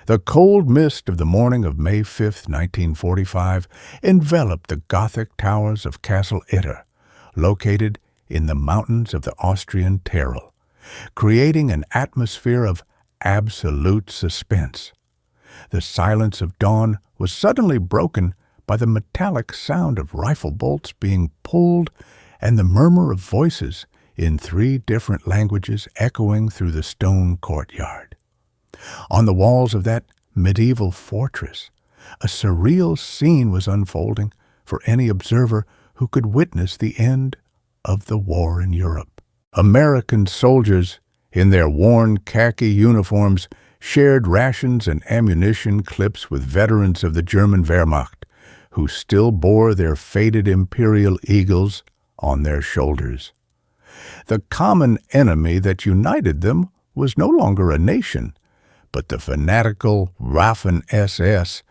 The cold mist of the morning of May 5, 1945, enveloped the Gothic towers of Castle Itter, located in the mountains of the Austrian Tyrol, creating an atmosphere of absolute suspense. The silence of dawn was suddenly broken by the metallic sound of rifle bolts being pulled and the murmur of voices in 3 different languages echoing through the stone courtyard. On the walls of that medieval fortress, a surreal scene was unfolding for any observer who could witness the end of the war in Europe. American soldiers, in their worn khaki uniforms, shared rations and ammunition clips with veterans of the German Wehrmacht, who still bore their faded imperial eagles on their shoulders. The common enemy that united them was no longer a nation, but the fanatical Waffen-SS,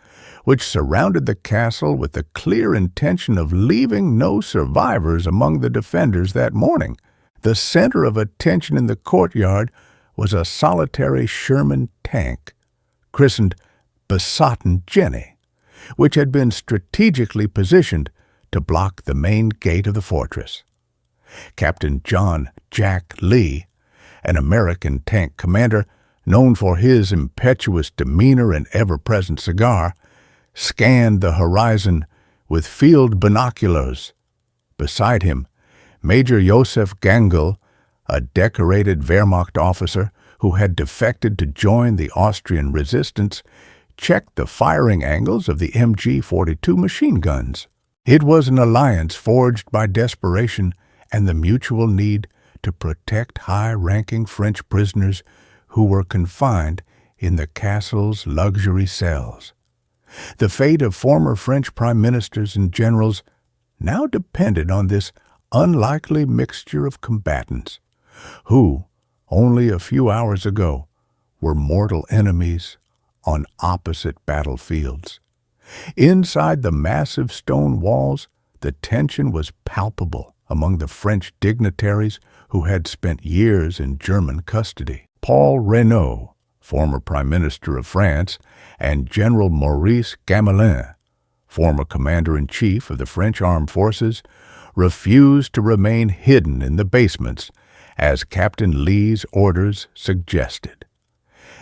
which surrounded the castle with the clear intention of leaving no survivors among the defenders that morning. The center of attention in the courtyard was a solitary Sherman tank, christened Besotten Jenny, which had been strategically positioned to block the main gate of the fortress. Captain John "Jack" Lee, an American tank commander known for his impetuous demeanor and ever-present cigar, scanned the horizon with field binoculars. Beside him, Major Josef Gangl, a decorated Wehrmacht officer who had defected to join the Austrian resistance, checked the firing angles of the MG-42 machine guns. It was an alliance forged by desperation and the mutual need to protect high-ranking French prisoners who were confined in the castle's luxury cells. The fate of former French prime ministers and generals now depended on this unlikely mixture of combatants, who, only a few hours ago, were mortal enemies on opposite battlefields. Inside the massive stone walls, the tension was palpable among the French dignitaries who had spent years in German custody. Paul Reynaud, former Prime Minister of France, and General Maurice Gamelin, former Commander-in-Chief of the French Armed Forces, refused to remain hidden in the basements as Captain Lee's orders suggested.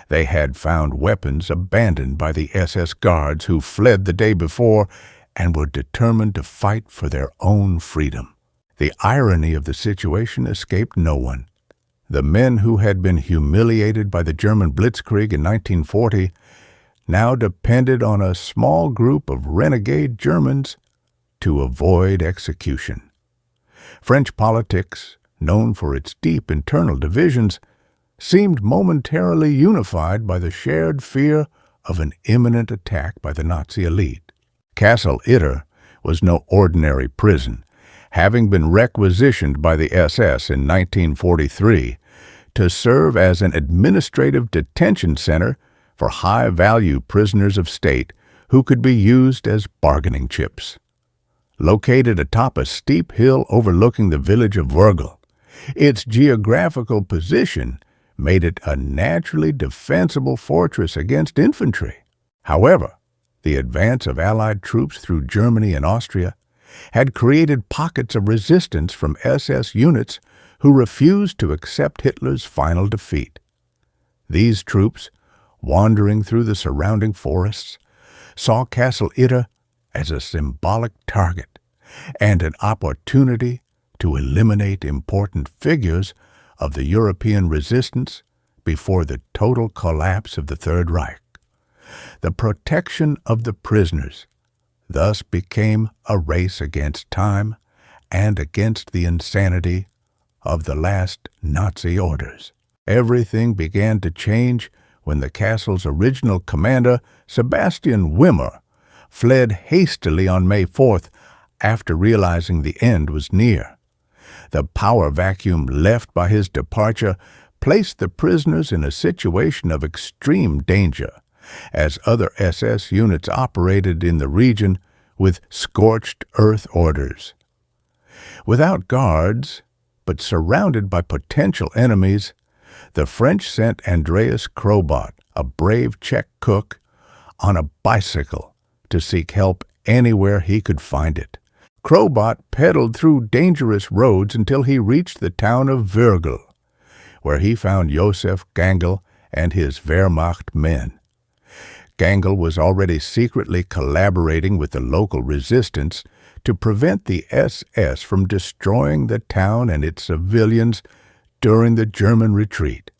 They had found weapons abandoned by the SS guards who fled the day before and were determined to fight for their own freedom. The irony of the situation escaped no one. The men who had been humiliated by the German Blitzkrieg in 1940 now depended on a small group of renegade Germans to avoid execution. French politics, known for its deep internal divisions, seemed momentarily unified by the shared fear of an imminent attack by the Nazi elite. Castle Itter was no ordinary prison, having been requisitioned by the SS in 1943 to serve as an administrative detention center for high-value prisoners of state who could be used as bargaining chips. Located atop a steep hill overlooking the village of Wrgl, its geographical position made it a naturally defensible fortress against infantry. However, the advance of Allied troops through Germany and Austria had created pockets of resistance from SS units who refused to accept Hitler's final defeat. These troops, wandering through the surrounding forests, saw Castle Itter as a symbolic target and an opportunity to eliminate important figures of the European resistance before the total collapse of the Third Reich. The protection of the prisoners thus became a race against time and against the insanity of the last Nazi orders. Everything began to change when the castle's original commander, Sebastian Wimmer, fled hastily on May 4th after realizing the end was near. The power vacuum left by his departure placed the prisoners in a situation of extreme danger, as other SS units operated in the region with scorched earth orders. Without guards, but surrounded by potential enemies, the French sent Andreas Krobot, a brave Czech cook, on a bicycle to seek help anywhere he could find it. Crowbot pedaled through dangerous roads until he reached the town of Wrgl, where he found Josef Gangl and his Wehrmacht men. Gangl was already secretly collaborating with the local resistance to prevent the SS from destroying the town and its civilians during the German retreat.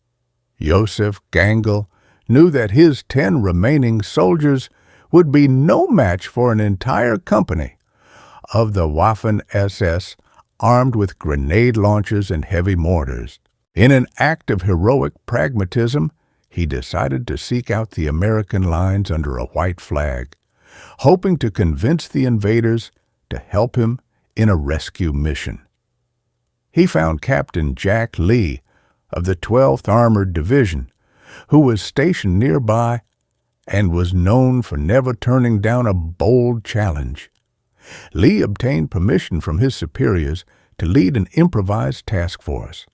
Josef Gangl knew that his 10 remaining soldiers would be no match for an entire company of the Waffen-SS armed with grenade launchers and heavy mortars. In an act of heroic pragmatism, he decided to seek out the American lines under a white flag, hoping to convince the invaders to help him in a rescue mission. He found Captain Jack Lee of the 12th Armored Division, who was stationed nearby and was known for never turning down a bold challenge. Lee obtained permission from his superiors to lead an improvised task force,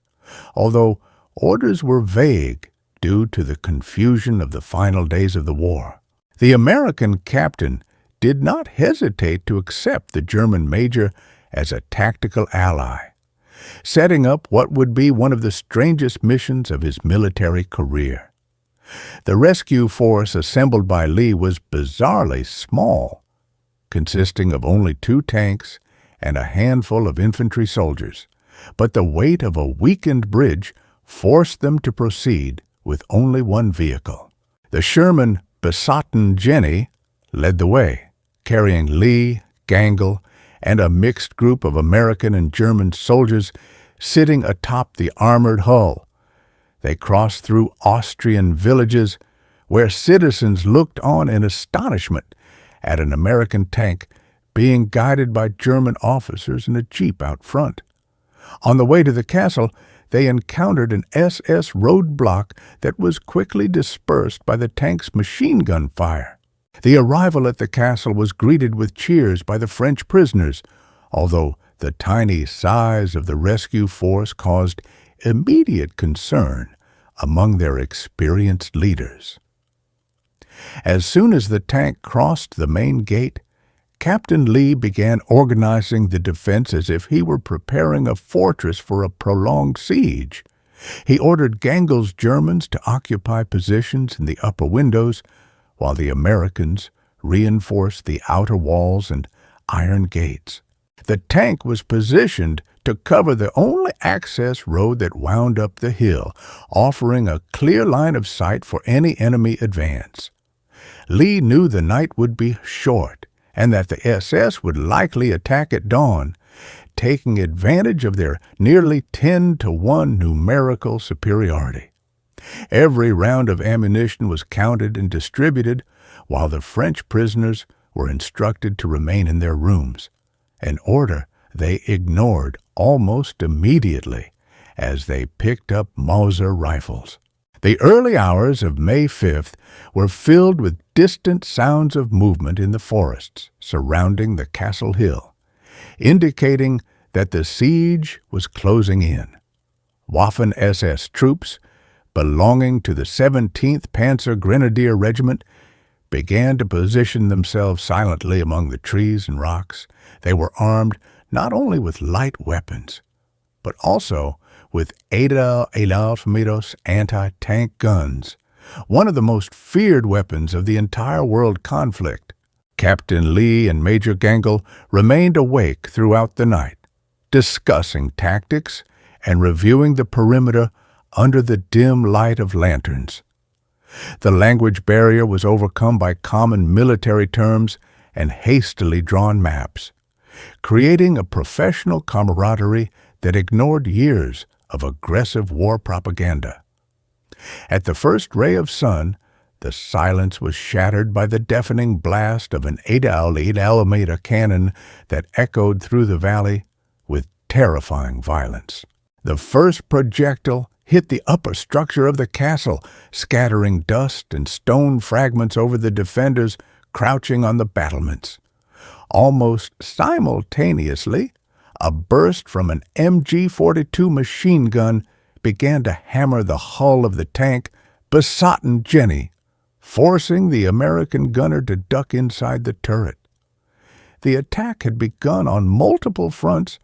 although orders were vague due to the confusion of the final days of the war. The American captain did not hesitate to accept the German major as a tactical ally, setting up what would be one of the strangest missions of his military career. The rescue force assembled by Lee was bizarrely small, consisting of only 2 tanks and a handful of infantry soldiers, but the weight of a weakened bridge forced them to proceed with only 1 vehicle. The Sherman Besotten Jenny led the way, carrying Lee, Gangl, and a mixed group of American and German soldiers sitting atop the armored hull. They crossed through Austrian villages where citizens looked on in astonishment at an American tank being guided by German officers in a jeep out front. On the way to the castle, they encountered an SS roadblock that was quickly dispersed by the tank's machine gun fire. The arrival at the castle was greeted with cheers by the French prisoners, although the tiny size of the rescue force caused immediate concern among their experienced leaders. As soon as the tank crossed the main gate, Captain Lee began organizing the defense as if he were preparing a fortress for a prolonged siege. He ordered Gangl's Germans to occupy positions in the upper windows, while the Americans reinforced the outer walls and iron gates. The tank was positioned to cover the only access road that wound up the hill, offering a clear line of sight for any enemy advance. Lee knew the night would be short and that the SS would likely attack at dawn, taking advantage of their nearly 10-to-1 numerical superiority. Every round of ammunition was counted and distributed, while the French prisoners were instructed to remain in their rooms, an order they ignored almost immediately as they picked up Mauser rifles. The early hours of May 5th were filled with distant sounds of movement in the forests surrounding the castle hill, indicating that the siege was closing in. Waffen-SS troops belonging to the 17th Panzer Grenadier Regiment began to position themselves silently among the trees and rocks. They were armed not only with light weapons, but also with Itter anti-tank guns, one of the most feared weapons of the entire world conflict. Captain Lee and Major Gangl remained awake throughout the night, discussing tactics and reviewing the perimeter under the dim light of lanterns. The language barrier was overcome by common military terms and hastily drawn maps, creating a professional camaraderie that ignored years of aggressive war propaganda. At the first ray of sun, the silence was shattered by the deafening blast of an 8mm cannon that echoed through the valley with terrifying violence. The first projectile hit the upper structure of the castle, scattering dust and stone fragments over the defenders crouching on the battlements. Almost simultaneously, a burst from an MG-42 machine gun began to hammer the hull of the tank Besotten Jenny forcing the American gunner to duck inside the turret. The attack had begun on multiple fronts,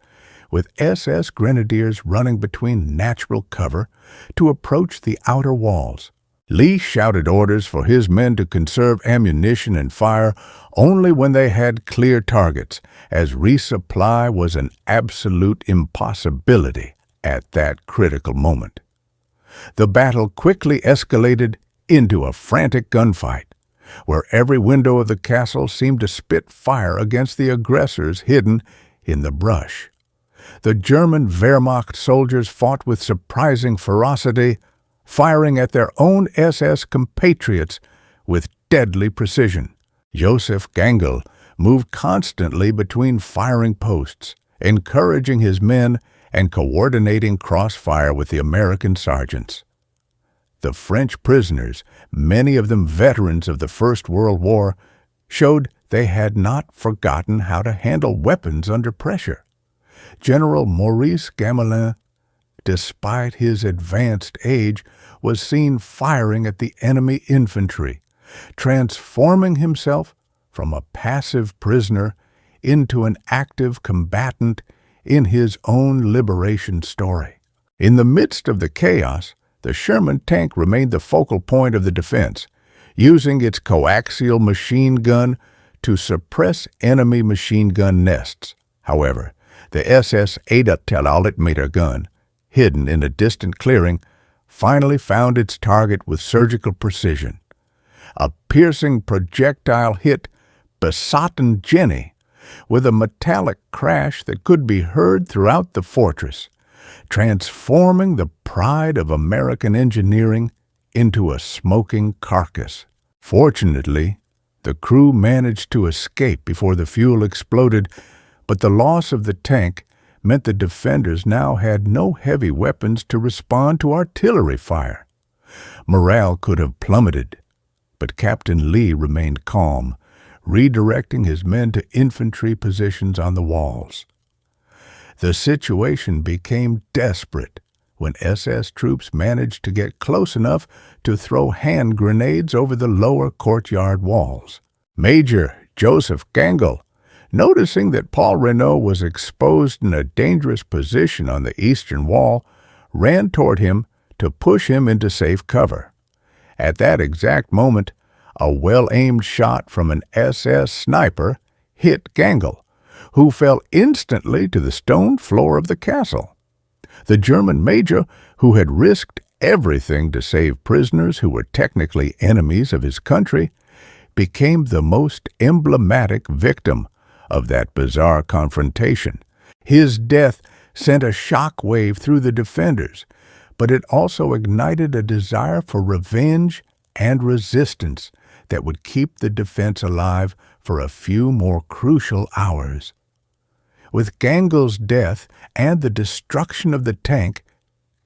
with SS grenadiers running between natural cover to approach the outer walls. Lee shouted orders for his men to conserve ammunition and fire only when they had clear targets, as resupply was an absolute impossibility at that critical moment. The battle quickly escalated into a frantic gunfight, where every window of the castle seemed to spit fire against the aggressors hidden in the brush. The German Wehrmacht soldiers fought with surprising ferocity, firing at their own SS compatriots with deadly precision. Josef Gangl moved constantly between firing posts, encouraging his men and coordinating crossfire with the American sergeants. The French prisoners, many of them veterans of the First World War, showed they had not forgotten how to handle weapons under pressure. General Maurice Gamelin, despite his advanced age, was seen firing at the enemy infantry, transforming himself from a passive prisoner into an active combatant in his own liberation story. In the midst of the chaos, the Sherman tank remained the focal point of the defense, using its coaxial machine gun to suppress enemy machine gun nests. However, the SS Itter gun, hidden in a distant clearing, finally found its target with surgical precision. A piercing projectile hit Besotten Jenny with a metallic crash that could be heard throughout the fortress, transforming the pride of American engineering into a smoking carcass. Fortunately, the crew managed to escape before the fuel exploded, but the loss of the tank meant the defenders now had no heavy weapons to respond to artillery fire. Morale could have plummeted, but Captain Lee remained calm, redirecting his men to infantry positions on the walls. The situation became desperate when SS troops managed to get close enough to throw hand grenades over the lower courtyard walls. Major Josef Gangl, noticing that Paul Renault was exposed in a dangerous position on the eastern wall, ran toward him to push him into safe cover. At that exact moment, a well-aimed shot from an SS sniper hit Gangl, who fell instantly to the stone floor of the castle. The German major, who had risked everything to save prisoners who were technically enemies of his country, became the most emblematic victim of that bizarre confrontation. His death sent a shock wave through the defenders, but it also ignited a desire for revenge and resistance that would keep the defense alive for a few more crucial hours. With Gangl's death and the destruction of the tank,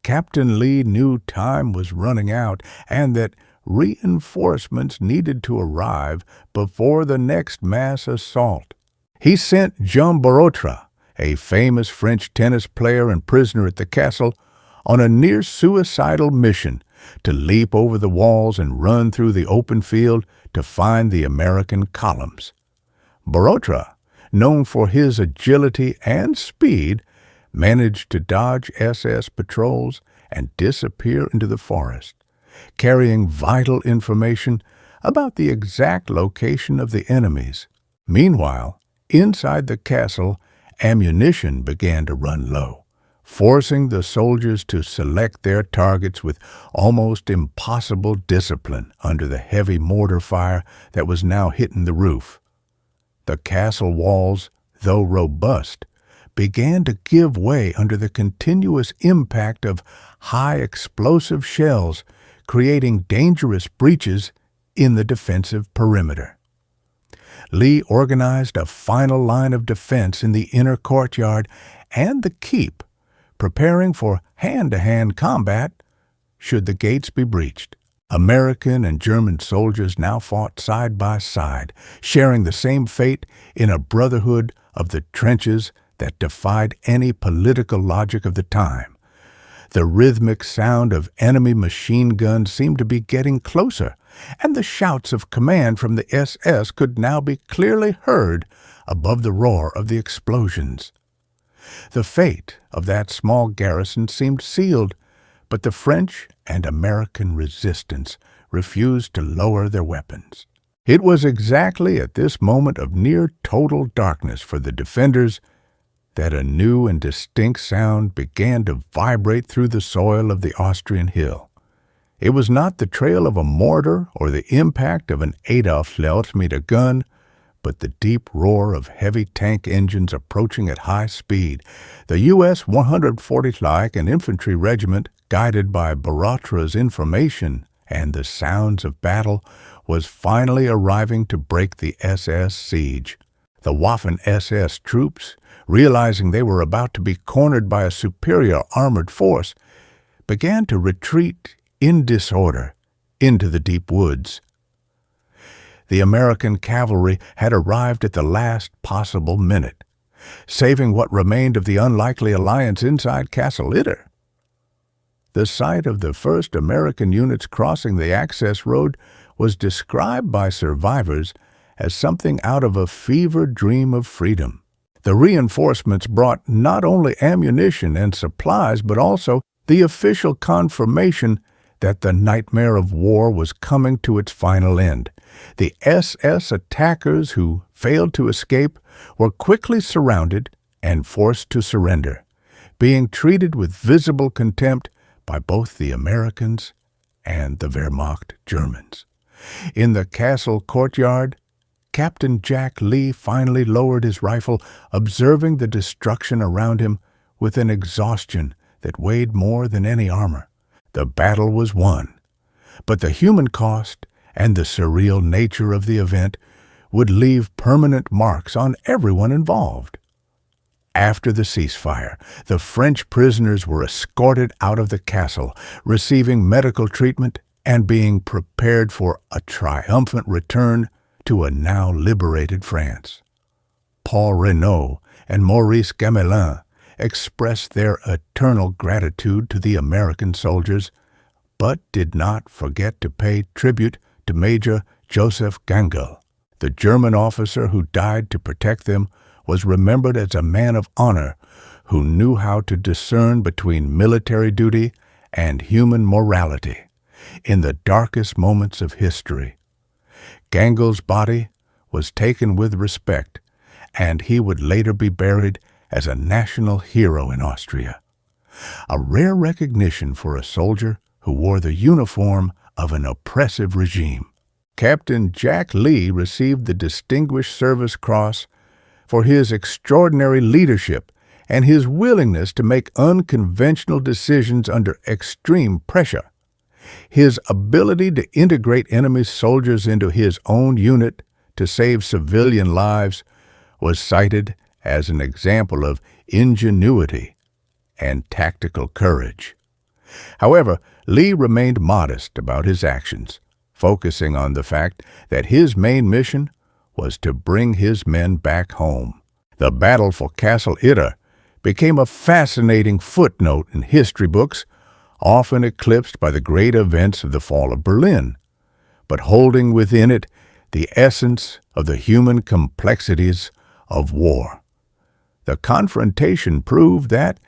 Captain Lee knew time was running out and that reinforcements needed to arrive before the next mass assault. He sent Jean Barotra, a famous French tennis player and prisoner at the castle, on a near-suicidal mission to leap over the walls and run through the open field to find the American columns. Barotra, known for his agility and speed, managed to dodge SS patrols and disappear into the forest, carrying vital information about the exact location of the enemies. Meanwhile, inside the castle, ammunition began to run low, forcing the soldiers to select their targets with almost impossible discipline under the heavy mortar fire that was now hitting the roof. The castle walls, though robust, began to give way under the continuous impact of high explosive shells, creating dangerous breaches in the defensive perimeter. Lee organized a final line of defense in the inner courtyard and the keep, preparing for hand-to-hand combat should the gates be breached. American and German soldiers now fought side by side, sharing the same fate in a brotherhood of the trenches that defied any political logic of the time. The rhythmic sound of enemy machine guns seemed to be getting closer and the shouts of command from the SS could now be clearly heard above the roar of the explosions. The fate of that small garrison seemed sealed, but the French and American resistance refused to lower their weapons. It was exactly at this moment of near total darkness for the defenders that a new and distinct sound began to vibrate through the soil of the Austrian hill. It was not the trail of a mortar or the impact of an Adolf-Leutmeter gun, but the deep roar of heavy tank engines approaching at high speed. The U.S. 140th Light and Infantry Regiment, guided by Baratra's information and the sounds of battle, was finally arriving to break the SS siege. The Waffen-SS troops, realizing they were about to be cornered by a superior armored force, began to retreat in disorder into the deep woods. The American cavalry had arrived at the last possible minute, saving what remained of the unlikely alliance inside Castle Itter. The sight of the first American units crossing the access road was described by survivors as something out of a fever dream of freedom. The reinforcements brought not only ammunition and supplies, but also the official confirmation that the nightmare of war was coming to its final end. The SS attackers who failed to escape were quickly surrounded and forced to surrender, being treated with visible contempt by both the Americans and the Wehrmacht Germans. In the castle courtyard, Captain Jack Lee finally lowered his rifle, observing the destruction around him with an exhaustion that weighed more than any armor. The battle was won, but the human cost and the surreal nature of the event would leave permanent marks on everyone involved. After the ceasefire, the French prisoners were escorted out of the castle, receiving medical treatment and being prepared for a triumphant return to a now liberated France. Paul Renaud and Maurice Gamelin expressed their eternal gratitude to the American soldiers, but did not forget to pay tribute to Major Josef Gangl. The German officer who died to protect them was remembered as a man of honor who knew how to discern between military duty and human morality in the darkest moments of history. Gangl's body was taken with respect, and he would later be buried as a national hero in Austria, a rare recognition for a soldier who wore the uniform of an oppressive regime. Captain Jack Lee received the Distinguished Service Cross for his extraordinary leadership and his willingness to make unconventional decisions under extreme pressure. His ability to integrate enemy soldiers into his own unit to save civilian lives was cited as an example of ingenuity and tactical courage. However, Lee remained modest about his actions, focusing on the fact that his main mission was to bring his men back home. The battle for Castle Itter became a fascinating footnote in history books, often eclipsed by the great events of the fall of Berlin, but holding within it the essence of the human complexities of war. The confrontation proved that,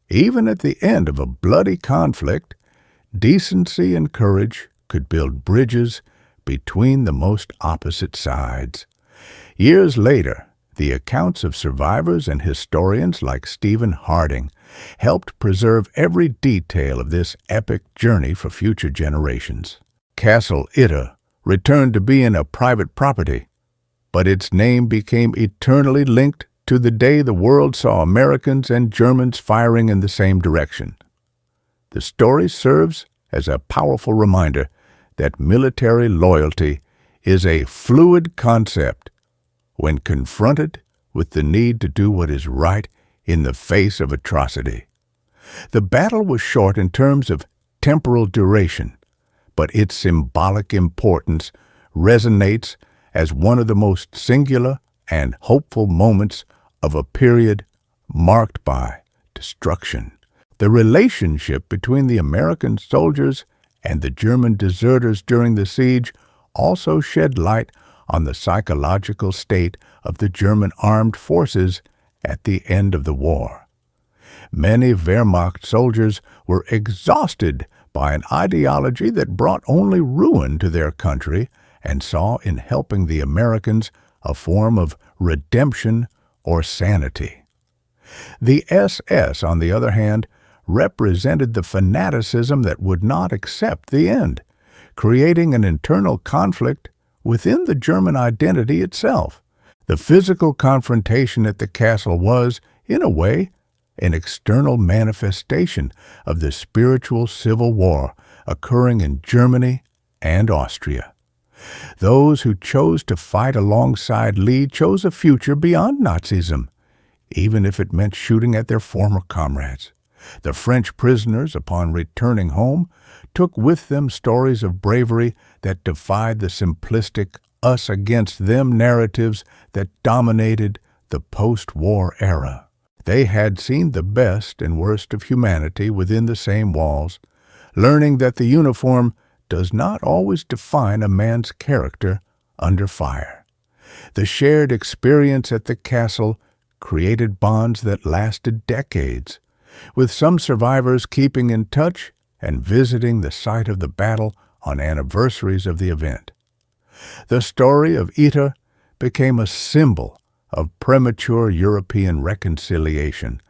even at the end of a bloody conflict, decency and courage could build bridges between the most opposite sides. Years later, the accounts of survivors and historians like Stephen Harding helped preserve every detail of this epic journey for future generations. Castle Itter returned to being a private property, but its name became eternally linked to the day the world saw Americans and Germans firing in the same direction. The story serves as a powerful reminder that military loyalty is a fluid concept when confronted with the need to do what is right in the face of atrocity. The battle was short in terms of temporal duration, but its symbolic importance resonates as one of the most singular and hopeful moments of a period marked by destruction. The relationship between the American soldiers and the German deserters during the siege also shed light on the psychological state of the German armed forces at the end of the war. Many Wehrmacht soldiers were exhausted by an ideology that brought only ruin to their country and saw in helping the Americans a form of redemption or sanity. The SS, on the other hand, represented the fanaticism that would not accept the end, creating an internal conflict within the German identity itself. The physical confrontation at the castle was, in a way, an external manifestation of the spiritual civil war occurring in Germany and Austria. Those who chose to fight alongside Lee chose a future beyond Nazism, even if it meant shooting at their former comrades. The French prisoners, upon returning home, took with them stories of bravery that defied the simplistic us-against-them narratives that dominated the post-war era. They had seen the best and worst of humanity within the same walls, learning that the uniform does not always define a man's character under fire. The shared experience at the castle created bonds that lasted decades, with some survivors keeping in touch and visiting the site of the battle on anniversaries of the event. The story of Itter became a symbol of premature European reconciliation,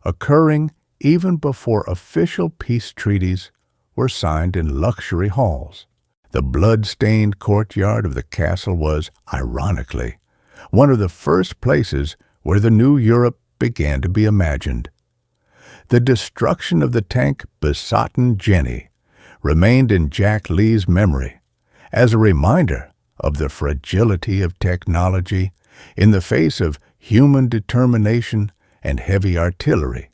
occurring even before official peace treaties were signed in luxury halls. The blood-stained courtyard of the castle was, ironically, one of the first places where the new Europe began to be imagined. The destruction of the tank Besotten Jenny remained in Jack Lee's memory as a reminder of the fragility of technology in the face of human determination and heavy artillery.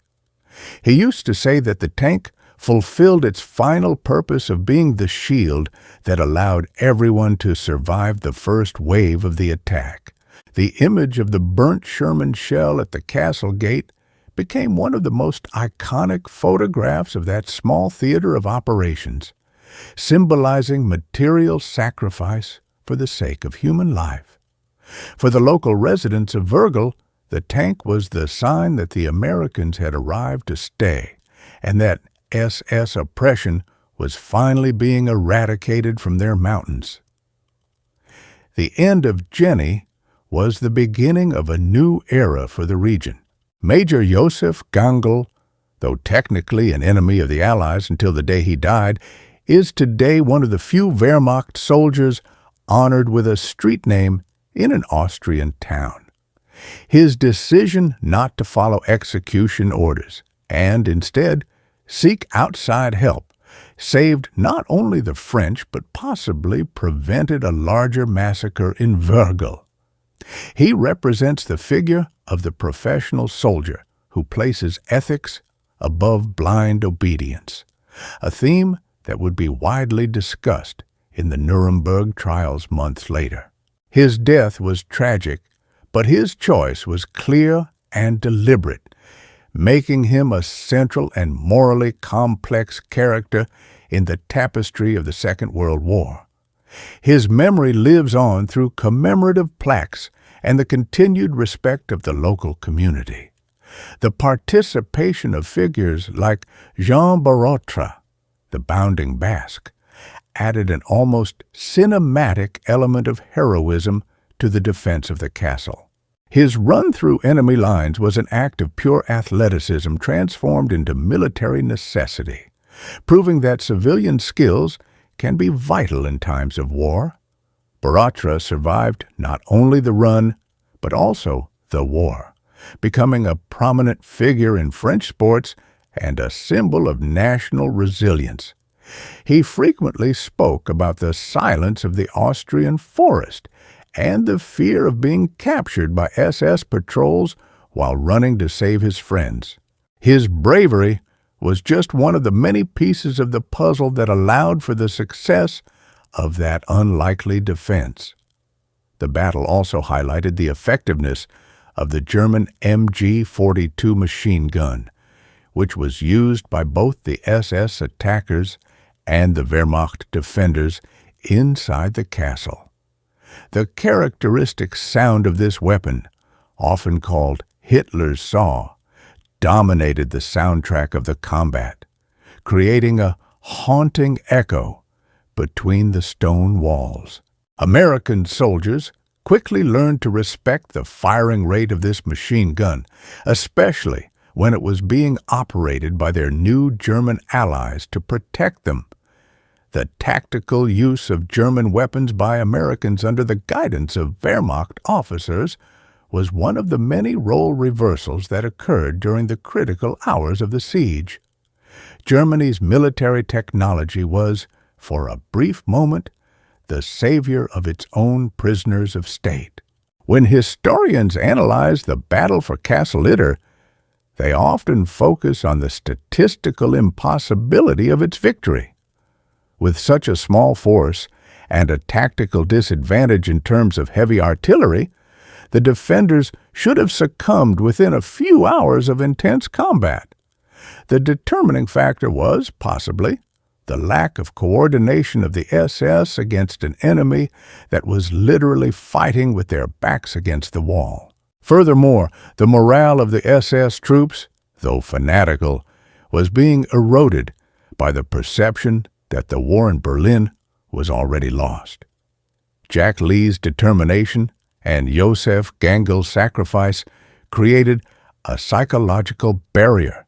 He used to say that the tank fulfilled its final purpose of being the shield that allowed everyone to survive the first wave of the attack. The image of the burnt Sherman shell at the castle gate became one of the most iconic photographs of that small theater of operations, symbolizing material sacrifice for the sake of human life. For the local residents of Wrgl, the tank was the sign that the Americans had arrived to stay, and that SS oppression was finally being eradicated from their mountains. The end of Jenny was the beginning of a new era for the region. Major Josef Gangl, though technically an enemy of the Allies until the day he died, is today one of the few Wehrmacht soldiers honored with a street name in an Austrian town. His decision not to follow execution orders and instead seek outside help saved not only the French but possibly prevented a larger massacre in Wrgl. He represents the figure of the professional soldier who places ethics above blind obedience, a theme that would be widely discussed in the Nuremberg trials months later. His death was tragic, but his choice was clear and deliberate, making him a central and morally complex character in the tapestry of the Second World War. His memory lives on through commemorative plaques and the continued respect of the local community. The participation of figures like Jean Barotra, the bounding Basque, added an almost cinematic element of heroism to the defense of the castle. His run through enemy lines was an act of pure athleticism transformed into military necessity, proving that civilian skills can be vital in times of war. Barotra survived not only the run, but also the war, becoming a prominent figure in French sports and a symbol of national resilience. He frequently spoke about the silence of the Austrian forest and the fear of being captured by SS patrols while running to save his friends. His bravery was just one of the many pieces of the puzzle that allowed for the success of that unlikely defense. The battle also highlighted the effectiveness of the German MG-42 machine gun, which was used by both the SS attackers and the Wehrmacht defenders inside the castle. The characteristic sound of this weapon, often called Hitler's saw, dominated the soundtrack of the combat, creating a haunting echo between the stone walls. American soldiers quickly learned to respect the firing rate of this machine gun, especially when it was being operated by their new German allies to protect them. The tactical use of German weapons by Americans under the guidance of Wehrmacht officers was one of the many role reversals that occurred during the critical hours of the siege. Germany's military technology was, for a brief moment, the savior of its own prisoners of state. When historians analyze the battle for Castle Itter, they often focus on the statistical impossibility of its victory. With such a small force and a tactical disadvantage in terms of heavy artillery, the defenders should have succumbed within a few hours of intense combat. The determining factor was, possibly, the lack of coordination of the SS against an enemy that was literally fighting with their backs against the wall. Furthermore, the morale of the SS troops, though fanatical, was being eroded by the perception that the war in Berlin was already lost. Jack Lee's determination and Josef Gangl's sacrifice created a psychological barrier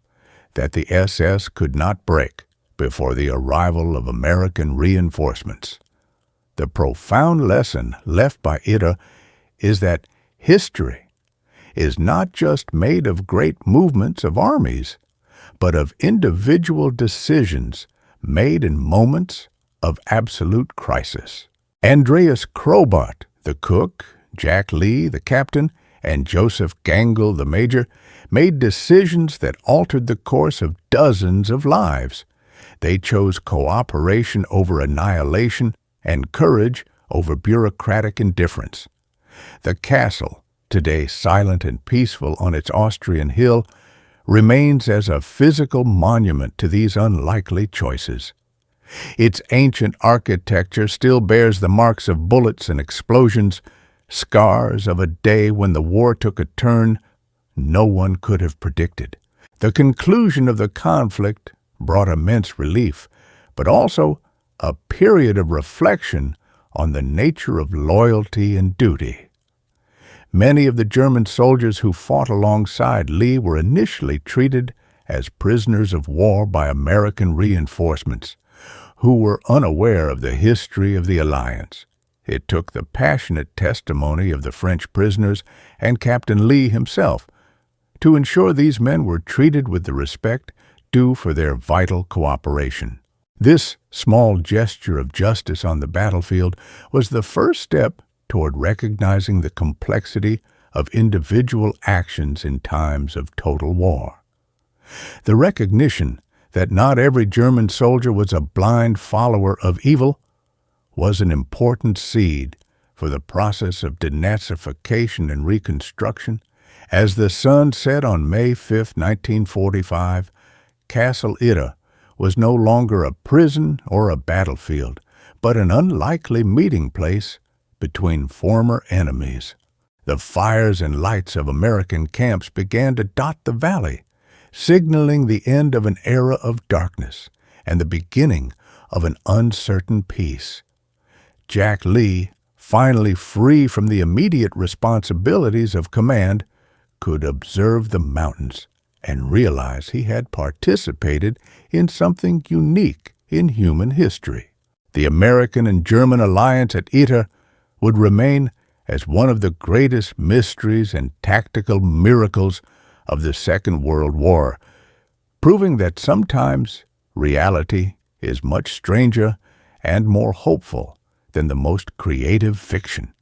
that the SS could not break before the arrival of American reinforcements. The profound lesson left by Itter is that history is not just made of great movements of armies, but of individual decisions made in moments of absolute crisis. Andreas Krobot, the cook, Jack Lee, the captain, and Josef Gangl, the major, made decisions that altered the course of dozens of lives. They chose cooperation over annihilation and courage over bureaucratic indifference. The castle, today silent and peaceful on its Austrian hill, remains as a physical monument to these unlikely choices. Its ancient architecture still bears the marks of bullets and explosions, scars of a day when the war took a turn no one could have predicted. The conclusion of the conflict brought immense relief, but also a period of reflection on the nature of loyalty and duty. Many of the German soldiers who fought alongside Lee were initially treated as prisoners of war by American reinforcements, who were unaware of the history of the alliance. It took the passionate testimony of the French prisoners and Captain Lee himself to ensure these men were treated with the respect due for their vital cooperation. This small gesture of justice on the battlefield was the first step toward recognizing the complexity of individual actions in times of total war. The recognition that not every German soldier was a blind follower of evil was an important seed for the process of denazification and reconstruction. As the sun set on May 5, 1945, Castle Itter was no longer a prison or a battlefield, but an unlikely meeting place between former enemies. The fires and lights of American camps began to dot the valley, signaling the end of an era of darkness and the beginning of an uncertain peace. Jack Lee, finally free from the immediate responsibilities of command, could observe the mountains and realize he had participated in something unique in human history. The American and German alliance at Itter would remain as one of the greatest mysteries and tactical miracles of the Second World War, proving that sometimes reality is much stranger and more hopeful than the most creative fiction.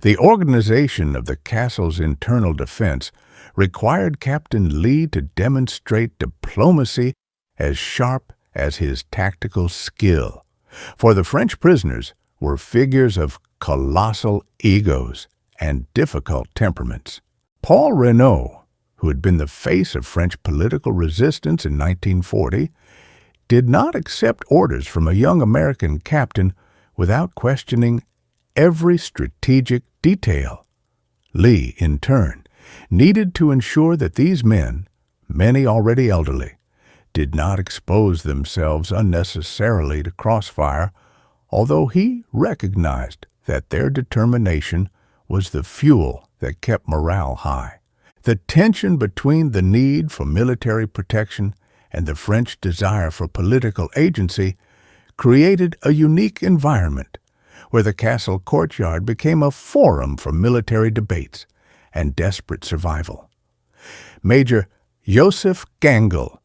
The organization of the castle's internal defense required Captain Lee to demonstrate diplomacy as sharp as his tactical skill, for the French prisoners were figures of colossal egos and difficult temperaments. Paul Renault, who had been the face of French political resistance in 1940, did not accept orders from a young American captain without questioning every strategic detail. Lee, in turn, needed to ensure that these men, many already elderly, did not expose themselves unnecessarily to crossfire, although he recognized that their determination was the fuel that kept morale high. The tension between the need for military protection and the French desire for political agency created a unique environment where the castle courtyard became a forum for military debates and desperate survival. Major Josef Gangl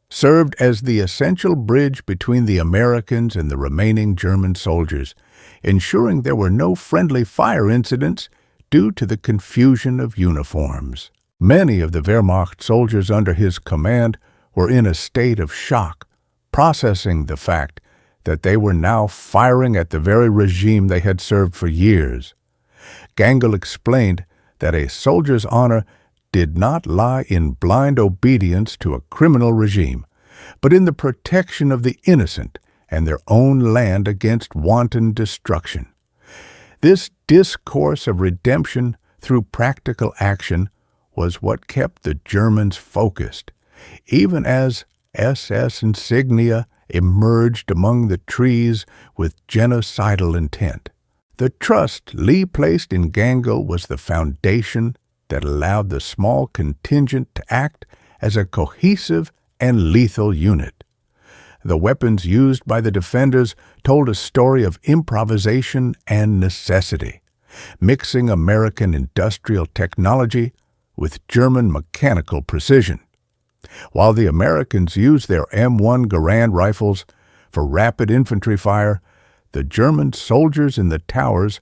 served as the essential bridge between the Americans and the remaining German soldiers, ensuring there were no friendly fire incidents due to the confusion of uniforms. Many of the Wehrmacht soldiers under his command were in a state of shock, processing the fact that they were now firing at the very regime they had served for years. Gangl explained that a soldier's honor did not lie in blind obedience to a criminal regime, but in the protection of the innocent and their own land against wanton destruction. This discourse of redemption through practical action was what kept the Germans focused, even as SS insignia emerged among the trees with genocidal intent. The trust Lee placed in Gangl was the foundation that allowed the small contingent to act as a cohesive and lethal unit. The weapons used by the defenders told a story of improvisation and necessity, mixing American industrial technology with German mechanical precision. While the Americans used their M1 Garand rifles for rapid infantry fire, the German soldiers in the towers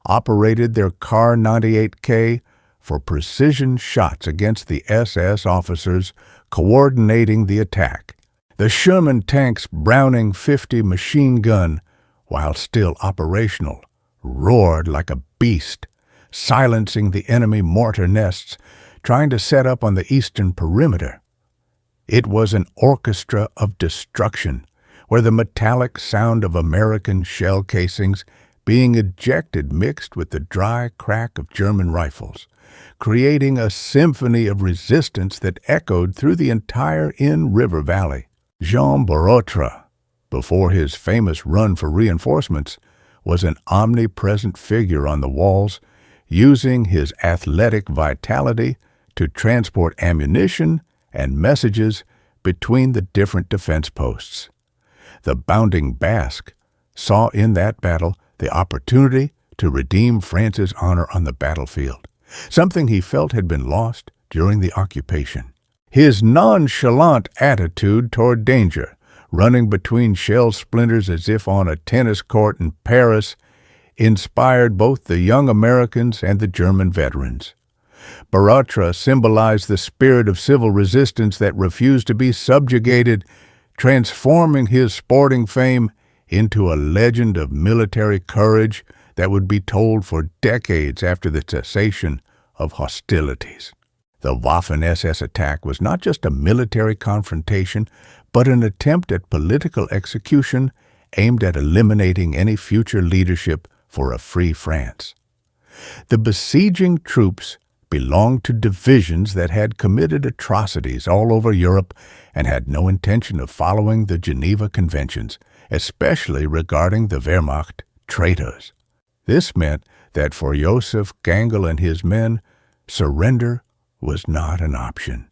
operated their Kar 98K for precision shots against the SS officers coordinating the attack. The Sherman tank's Browning 50 machine gun, while still operational, roared like a beast, silencing the enemy mortar nests trying to set up on the eastern perimeter. It was an orchestra of destruction, where the metallic sound of American shell casings being ejected mixed with the dry crack of German rifles, creating a symphony of resistance that echoed through the entire Inn River Valley. Jean Borotre, before his famous run for reinforcements, was an omnipresent figure on the walls, using his athletic vitality to transport ammunition and messages between the different defense posts. The bounding Basque saw in that battle the opportunity to redeem France's honor on the battlefield, something he felt had been lost during the occupation. His nonchalant attitude toward danger, running between shell splinters as if on a tennis court in Paris, inspired both the young Americans and the German veterans. Borotre symbolized the spirit of civil resistance that refused to be subjugated, transforming his sporting fame into a legend of military courage that would be told for decades after the cessation of hostilities. The Waffen-SS attack was not just a military confrontation, but an attempt at political execution aimed at eliminating any future leadership for a free France. The besieging troops belonged to divisions that had committed atrocities all over Europe and had no intention of following the Geneva Conventions, especially regarding the Wehrmacht traitors. This meant that for Josef Gangl and his men, surrender was not an option.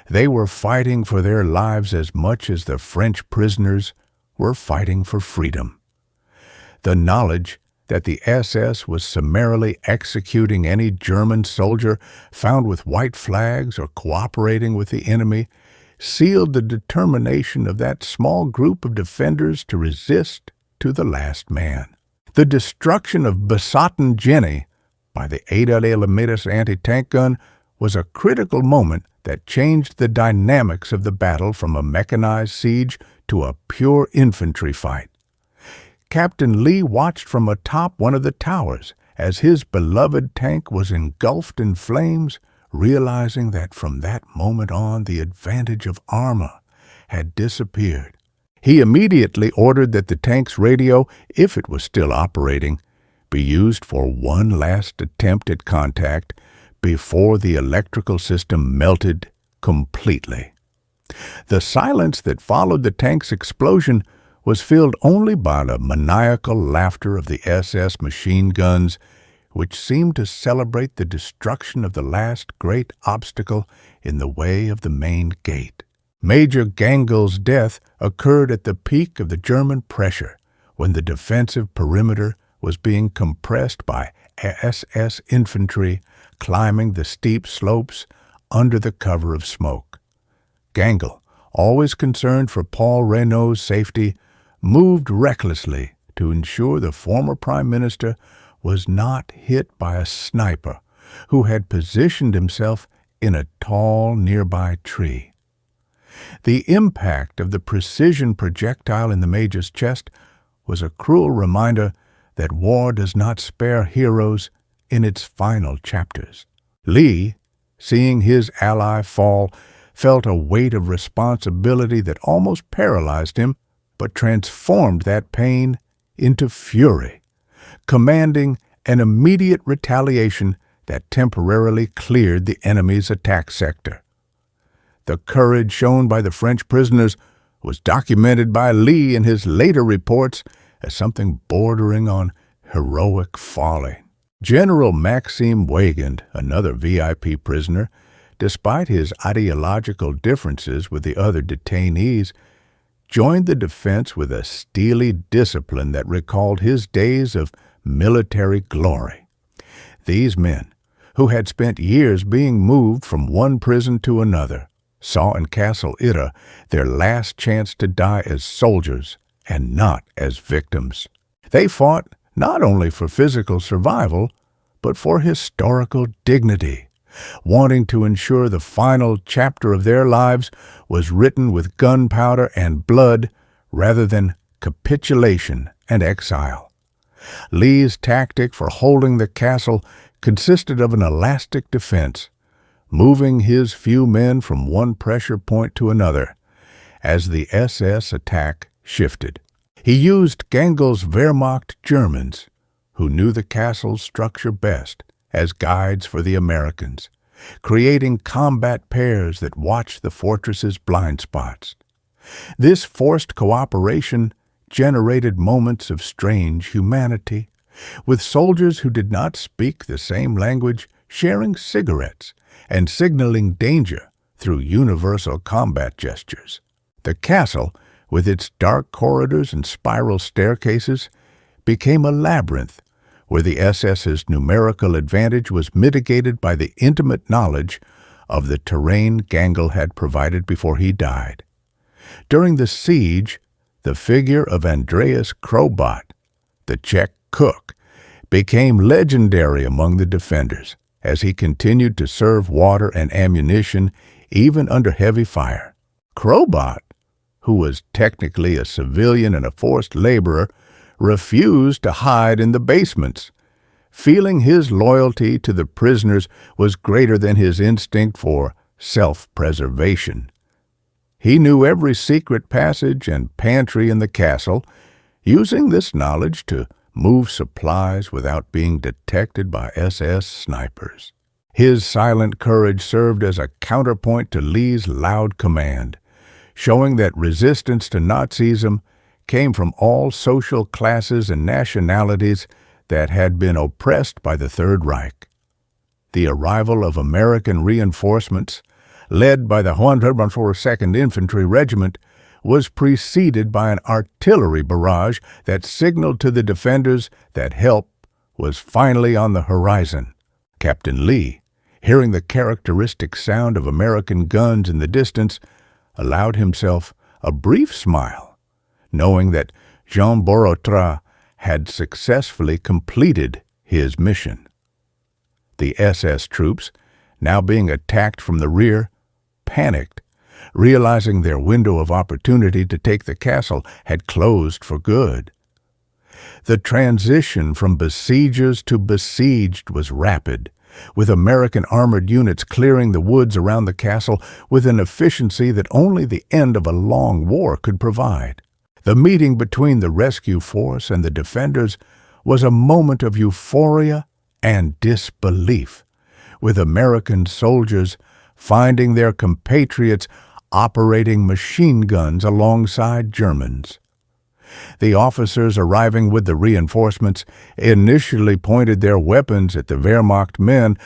They were fighting for their lives as much as the French prisoners were fighting for freedom. The knowledge that the SS was summarily executing any German soldier found with white flags or cooperating with the enemy sealed the determination of that small group of defenders to resist to the last man. The destruction of Besotten Jenny by the Itter anti-tank gun was a critical moment that changed the dynamics of the battle from a mechanized siege to a pure infantry fight. Captain Lee watched from atop one of the towers as his beloved tank was engulfed in flames, realizing that from that moment on the advantage of armor had disappeared He immediately ordered that the tank's radio, if it was still operating, be used for one last attempt at contact before the electrical system melted completely. The silence that followed the tank's explosion was filled only by the maniacal laughter of the SS machine guns, which seemed to celebrate the destruction of the last great obstacle in the way of the main gate. Major Gangl's death occurred at the peak of the German pressure, when the defensive perimeter was being compressed by SS infantry climbing the steep slopes under the cover of smoke. Gangl, always concerned for Paul Reynaud's safety, moved recklessly to ensure the former prime minister was not hit by a sniper who had positioned himself in a tall nearby tree. The impact of the precision projectile in the major's chest was a cruel reminder that war does not spare heroes in its final chapters. Lee, seeing his ally fall, felt a weight of responsibility that almost paralyzed him, but transformed that pain into fury, commanding an immediate retaliation that temporarily cleared the enemy's attack sector. The courage shown by the French prisoners was documented by Lee in his later reports as something bordering on heroic folly. General Maxime Weygand, another VIP prisoner, despite his ideological differences with the other detainees, joined the defense with a steely discipline that recalled his days of military glory. These men, who had spent years being moved from one prison to another, saw in Castle Itter their last chance to die as soldiers and not as victims. They fought not only for physical survival, but for historical dignity, wanting to ensure the final chapter of their lives was written with gunpowder and blood rather than capitulation and exile. Lee's tactic for holding the castle consisted of an elastic defense, moving his few men from one pressure point to another as the SS attack shifted. He used Gangl's Wehrmacht Germans, who knew the castle's structure best, as guides for the Americans, creating combat pairs that watched the fortress's blind spots. This forced cooperation generated moments of strange humanity, with soldiers who did not speak the same language sharing cigarettes and signaling danger through universal combat gestures. The castle, with its dark corridors and spiral staircases, became a labyrinth where the SS's numerical advantage was mitigated by the intimate knowledge of the terrain Gangl had provided before he died. During the siege, the figure of Andreas Krobot, the Czech cook, became legendary among the defenders as he continued to serve water and ammunition even under heavy fire. Krobot, who was technically a civilian and a forced laborer, refused to hide in the basements, feeling his loyalty to the prisoners was greater than his instinct for self-preservation. He knew every secret passage and pantry in the castle, using this knowledge to move supplies without being detected by SS snipers. His silent courage served as a counterpoint to Lee's loud command, showing that resistance to Nazism came from all social classes and nationalities that had been oppressed by the Third Reich. The arrival of American reinforcements, led by the 142nd Infantry Regiment, was preceded by an artillery barrage that signaled to the defenders that help was finally on the horizon. Captain Lee, hearing the characteristic sound of American guns in the distance, allowed himself a brief smile, knowing that Jean Borotra had successfully completed his mission. The SS troops, now being attacked from the rear, panicked, realizing their window of opportunity to take the castle had closed for good. The transition from besiegers to besieged was rapid, with American armored units clearing the woods around the castle with an efficiency that only the end of a long war could provide. The meeting between the rescue force and the defenders was a moment of euphoria and disbelief, with American soldiers finding their compatriots operating machine guns alongside Germans. The officers arriving with the reinforcements initially pointed their weapons at the Wehrmacht men,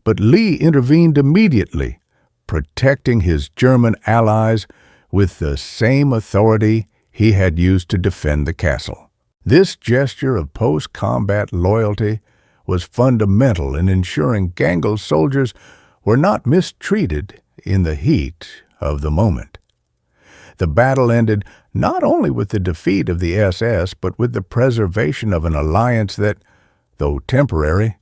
but Lee intervened immediately, protecting his German allies with the same authority he had used to defend the castle. This gesture of post-combat loyalty was fundamental in ensuring Gangl's soldiers were not mistreated in the heat of the moment. The battle ended not only with the defeat of the SS, but with the preservation of an alliance that, though temporary,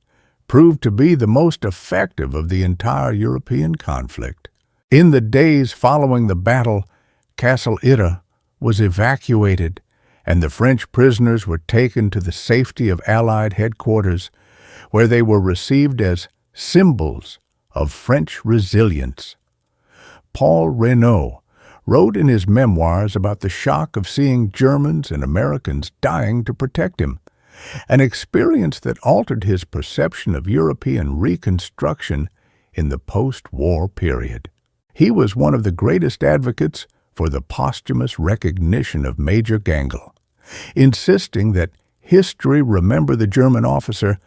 proved to be the most effective of the entire European conflict. In the days following the battle, Castle Itter was evacuated, and the French prisoners were taken to the safety of Allied headquarters, where they were received as symbols of French resilience. Paul Reynaud wrote in his memoirs about the shock of seeing Germans and Americans dying to protect him, an experience that altered his perception of European reconstruction in the post-war period. He was one of the greatest advocates for the posthumous recognition of Major Gangl, insisting that history remember the German officer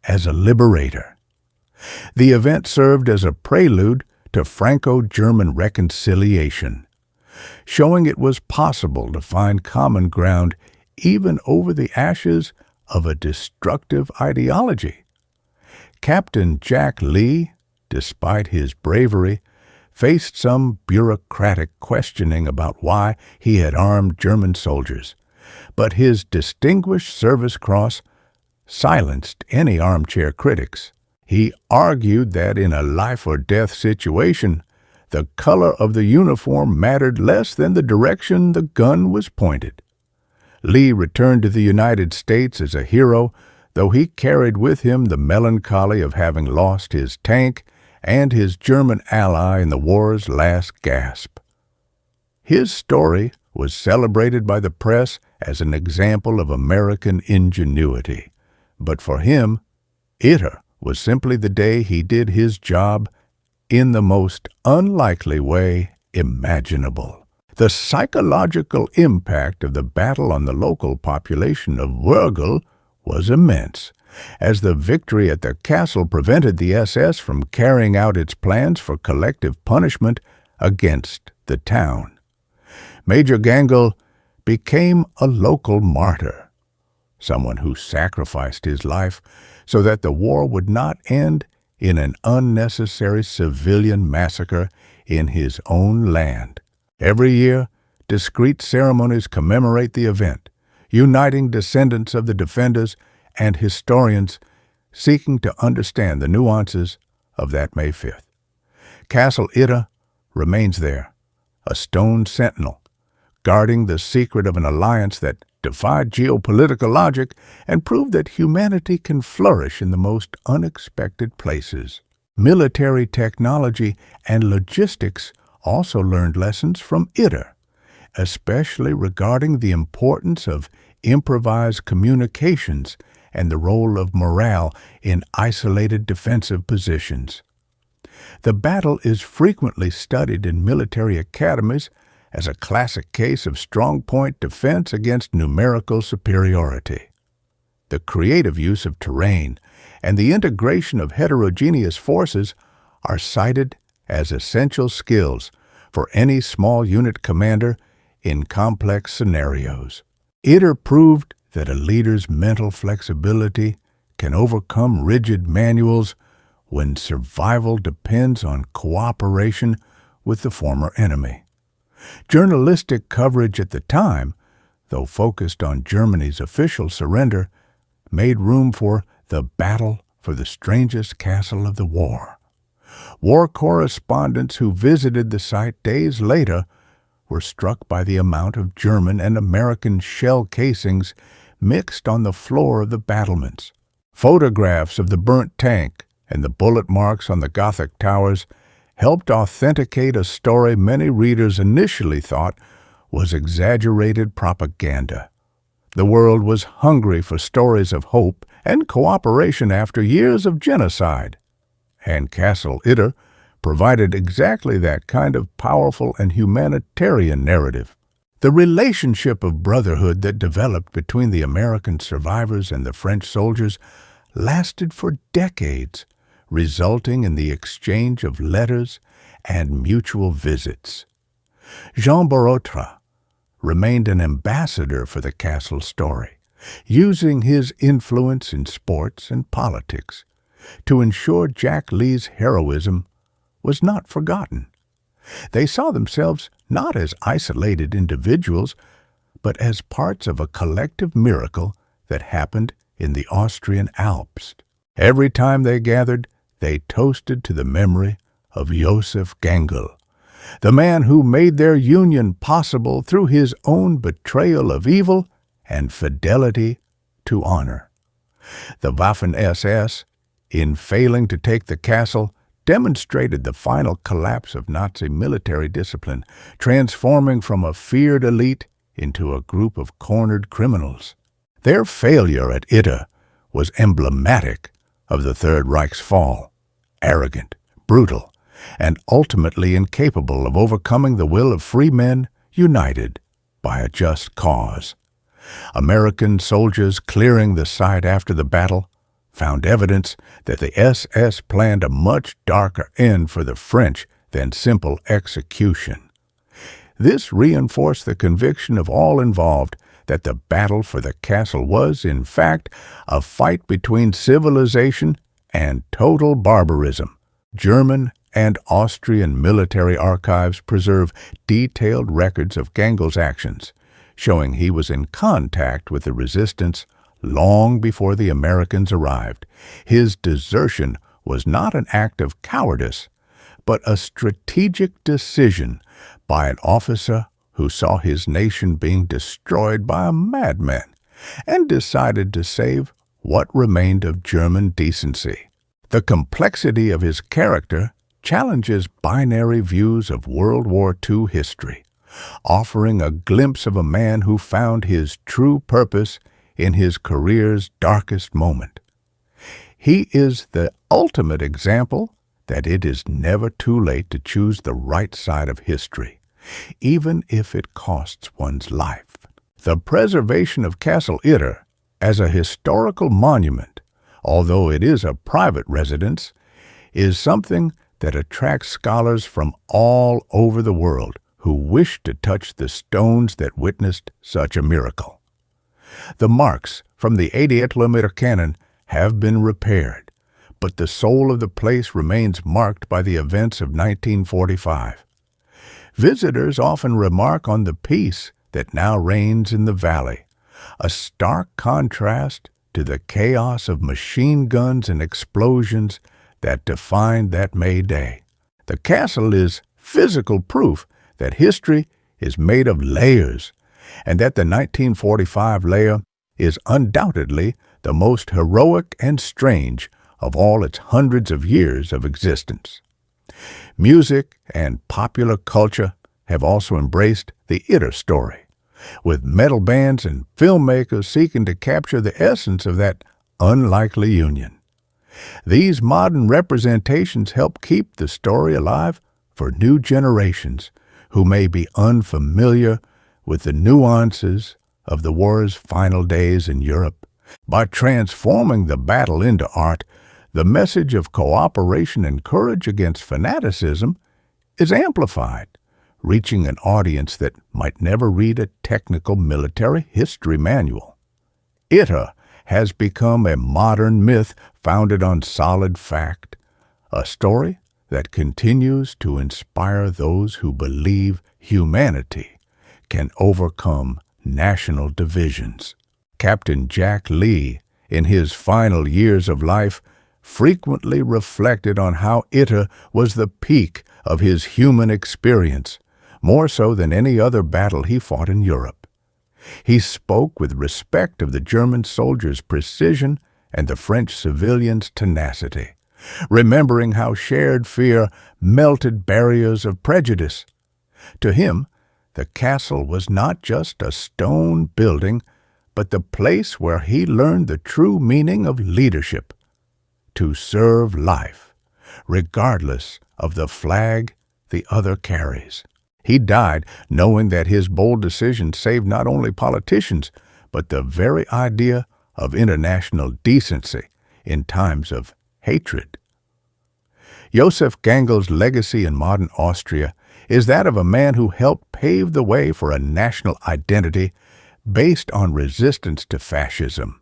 as a liberator. The event served as a prelude to Franco-German reconciliation, showing it was possible to find common ground even over the ashes of a destructive ideology. Captain Jack Lee, despite his bravery, faced some bureaucratic questioning about why he had armed German soldiers, but his Distinguished Service Cross silenced any armchair critics. He argued that in a life-or-death situation, the color of the uniform mattered less than the direction the gun was pointed. Lee returned to the United States as a hero, though he carried with him the melancholy of having lost his tank and his German ally in the war's last gasp. His story was celebrated by the press as an example of American ingenuity, but for him, Itter was simply the day he did his job in the most unlikely way imaginable. The psychological impact of the battle on the local population of Wörgl was immense, as the victory at the castle prevented the SS from carrying out its plans for collective punishment against the town. Major Gangl became a local martyr, someone who sacrificed his life so that the war would not end in an unnecessary civilian massacre in his own land. Every year, discreet ceremonies commemorate the event, uniting descendants of the defenders and historians seeking to understand the nuances of that May 5th. Castle Itter remains there, a stone sentinel, guarding the secret of an alliance that defied geopolitical logic and proved that humanity can flourish in the most unexpected places. Military technology and logistics also learned lessons from Itter, especially regarding the importance of improvised communications and the role of morale in isolated defensive positions. The battle is frequently studied in military academies as a classic case of strong-point defense against numerical superiority. The creative use of terrain and the integration of heterogeneous forces are cited as essential skills for any small unit commander in complex scenarios. Itter proved that a leader's mental flexibility can overcome rigid manuals when survival depends on cooperation with the former enemy. Journalistic coverage at the time, though focused on Germany's official surrender, made room for the battle for the strangest castle of the war. War correspondents who visited the site days later were struck by the amount of German and American shell casings mixed on the floor of the battlements. Photographs of the burnt tank and the bullet marks on the Gothic towers helped authenticate a story many readers initially thought was exaggerated propaganda. The world was hungry for stories of hope and cooperation after years of genocide, and Castle Itter provided exactly that kind of powerful and humanitarian narrative. The relationship of brotherhood that developed between the American survivors and the French soldiers lasted for decades, resulting in the exchange of letters and mutual visits. Jean Barotra remained an ambassador for the castle story, using his influence in sports and politics to ensure Jack Lee's heroism was not forgotten. They saw themselves not as isolated individuals, but as parts of a collective miracle that happened in the Austrian Alps. Every time they gathered, they toasted to the memory of Josef Gangl, the man who made their union possible through his own betrayal of evil and fidelity to honor. The Waffen-SS, in failing to take the castle, demonstrated the final collapse of Nazi military discipline, transforming from a feared elite into a group of cornered criminals. Their failure at Itter was emblematic of the Third Reich's fall, arrogant, brutal, and ultimately incapable of overcoming the will of free men united by a just cause. American soldiers clearing the site after the battle found evidence that the SS planned a much darker end for the French than simple execution. This reinforced the conviction of all involved that the battle for the castle was, in fact, a fight between civilization and total barbarism. German and Austrian military archives preserve detailed records of Gangl's actions, showing he was in contact with the resistance long before the Americans arrived. His desertion was not an act of cowardice, but a strategic decision by an officer who saw his nation being destroyed by a madman and decided to save what remained of German decency. The complexity of his character challenges binary views of World War II history, offering a glimpse of a man who found his true purpose in his career's darkest moment. He is the ultimate example that it is never too late to choose the right side of history, even if it costs one's life. The preservation of Castle Itter as a historical monument, although it is a private residence, is something that attracts scholars from all over the world who wish to touch the stones that witnessed such a miracle. The marks from the 88mm cannon have been repaired, but the soul of the place remains marked by the events of 1945. Visitors often remark on the peace that now reigns in the valley, a stark contrast to the chaos of machine guns and explosions that defined that May Day. The castle is physical proof that history is made of layers, and that the 1945 layer is undoubtedly the most heroic and strange of all its hundreds of years of existence. Music and popular culture have also embraced the Itter story, with metal bands and filmmakers seeking to capture the essence of that unlikely union. These modern representations help keep the story alive for new generations who may be unfamiliar with the nuances of the war's final days in Europe. By transforming the battle into art, the message of cooperation and courage against fanaticism is amplified, reaching an audience that might never read a technical military history manual. Itter has become a modern myth founded on solid fact, a story that continues to inspire those who believe humanity can overcome national divisions. Captain Jack Lee, in his final years of life, frequently reflected on how Itter was the peak of his human experience, more so than any other battle he fought in Europe. He spoke with respect of the German soldiers' precision and the French civilians' tenacity, remembering how shared fear melted barriers of prejudice. To him, The castle was not just a stone building, but the place where he learned the true meaning of leadership, to serve life, regardless of the flag the other carries. He died knowing that his bold decision saved not only politicians, but the very idea of international decency in times of hatred. Josef Gangl's legacy in modern Austria is that of a man who helped pave the way for a national identity based on resistance to fascism.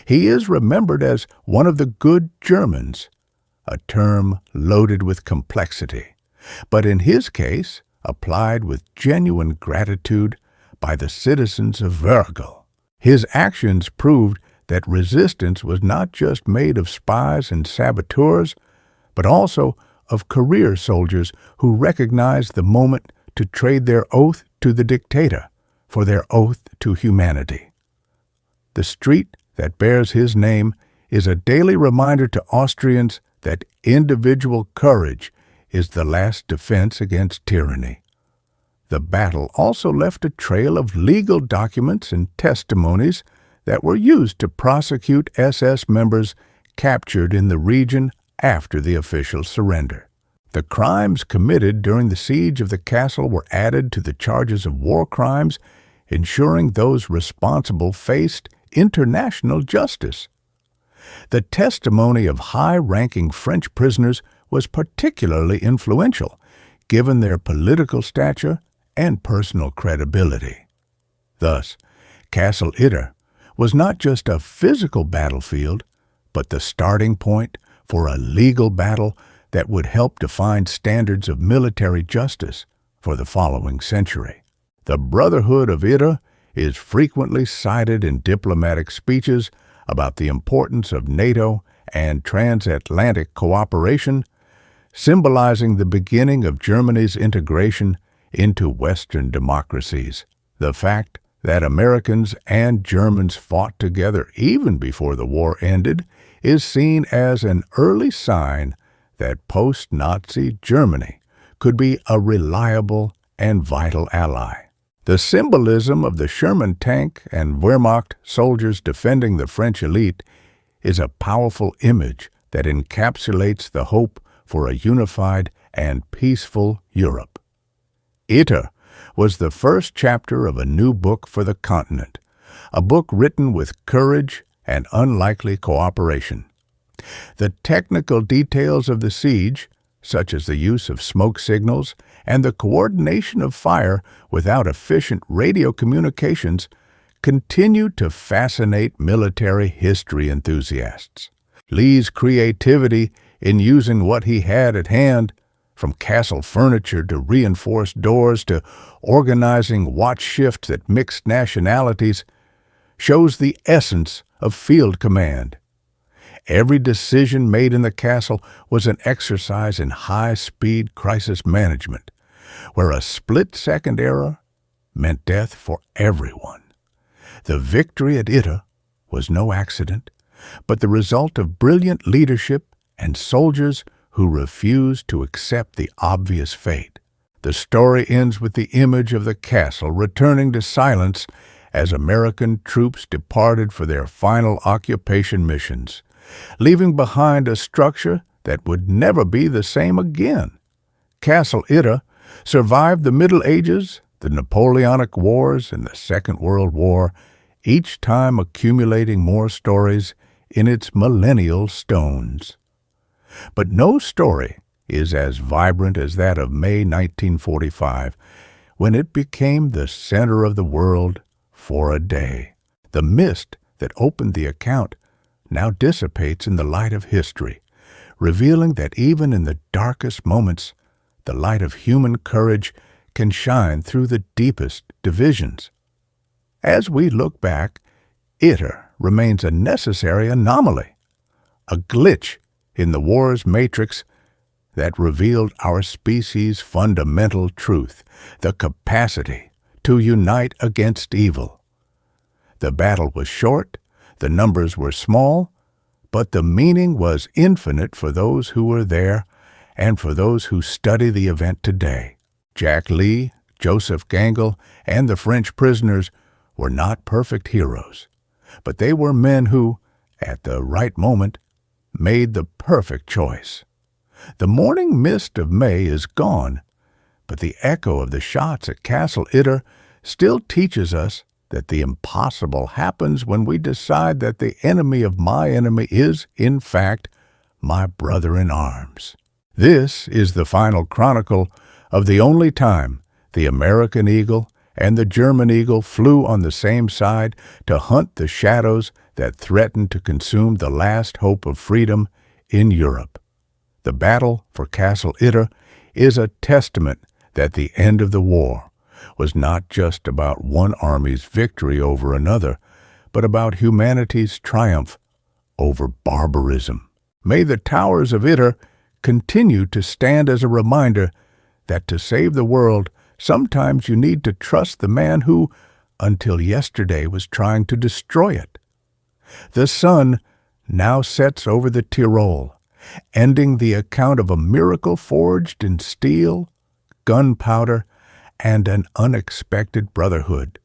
He is remembered as one of the good Germans, a term loaded with complexity, but in his case, applied with genuine gratitude by the citizens of Wrocław. His actions proved that resistance was not just made of spies and saboteurs, but also of career soldiers who recognized the moment to trade their oath to the dictator for their oath to humanity. The street that bears his name is a daily reminder to Austrians that individual courage is the last defense against tyranny. The battle also left a trail of legal documents and testimonies that were used to prosecute SS members captured in the region after the official surrender. The crimes committed during the siege of the castle were added to the charges of war crimes, ensuring those responsible faced international justice. The testimony of high-ranking French prisoners was particularly influential, given their political stature and personal credibility. Thus, Castle Itter was not just a physical battlefield, but the starting point for a legal battle that would help define standards of military justice for the following century. The Brotherhood of Itter is frequently cited in diplomatic speeches about the importance of NATO and transatlantic cooperation, symbolizing the beginning of Germany's integration into Western democracies. The fact that Americans and Germans fought together even before the war ended is seen as an early sign that post-Nazi Germany could be a reliable and vital ally. The symbolism of the Sherman tank and Wehrmacht soldiers defending the French elite is a powerful image that encapsulates the hope for a unified and peaceful Europe. Itter was the first chapter of a new book for the continent, a book written with courage and unlikely cooperation. The technical details of the siege, such as the use of smoke signals and the coordination of fire without efficient radio communications, continue to fascinate military history enthusiasts. Lee's creativity in using what he had at hand, from castle furniture to reinforced doors to organizing watch shifts that mixed nationalities, shows the essence of field command. Every decision made in the castle was an exercise in high-speed crisis management, where a split-second error meant death for everyone. The victory at Itter was no accident, but the result of brilliant leadership and soldiers who refused to accept the obvious fate. The story ends with the image of the castle returning to silence as American troops departed for their final occupation missions, leaving behind a structure that would never be the same again. Castle Itter survived the Middle Ages, the Napoleonic Wars, and the Second World War, each time accumulating more stories in its millennial stones. But no story is as vibrant as that of May 1945, when it became the center of the world for a day. The mist that opened the account now dissipates in the light of history, revealing that even in the darkest moments, the light of human courage can shine through the deepest divisions. As we look back, Itter remains a necessary anomaly, a glitch in the war's matrix that revealed our species' fundamental truth, the capacity to unite against evil. The battle was short, the numbers were small, but the meaning was infinite for those who were there and for those who study the event today. Jack Lee, Josef Gangl and the French prisoners were not perfect heroes, but they were men who, at the right moment, made the perfect choice. The morning mist of May is gone, but the echo of the shots at Castle Itter still teaches us that the impossible happens when we decide that the enemy of my enemy is, in fact, my brother in arms. This is the final chronicle of the only time the American eagle and the German eagle flew on the same side to hunt the shadows that threatened to consume the last hope of freedom in Europe. The battle for Castle Itter is a testament that the end of the war was not just about one army's victory over another, but about humanity's triumph over barbarism. May the towers of Itter continue to stand as a reminder that to save the world, sometimes you need to trust the man who, until yesterday, was trying to destroy it. The sun now sets over the Tyrol, ending the account of a miracle forged in steel, gunpowder, and an unexpected brotherhood.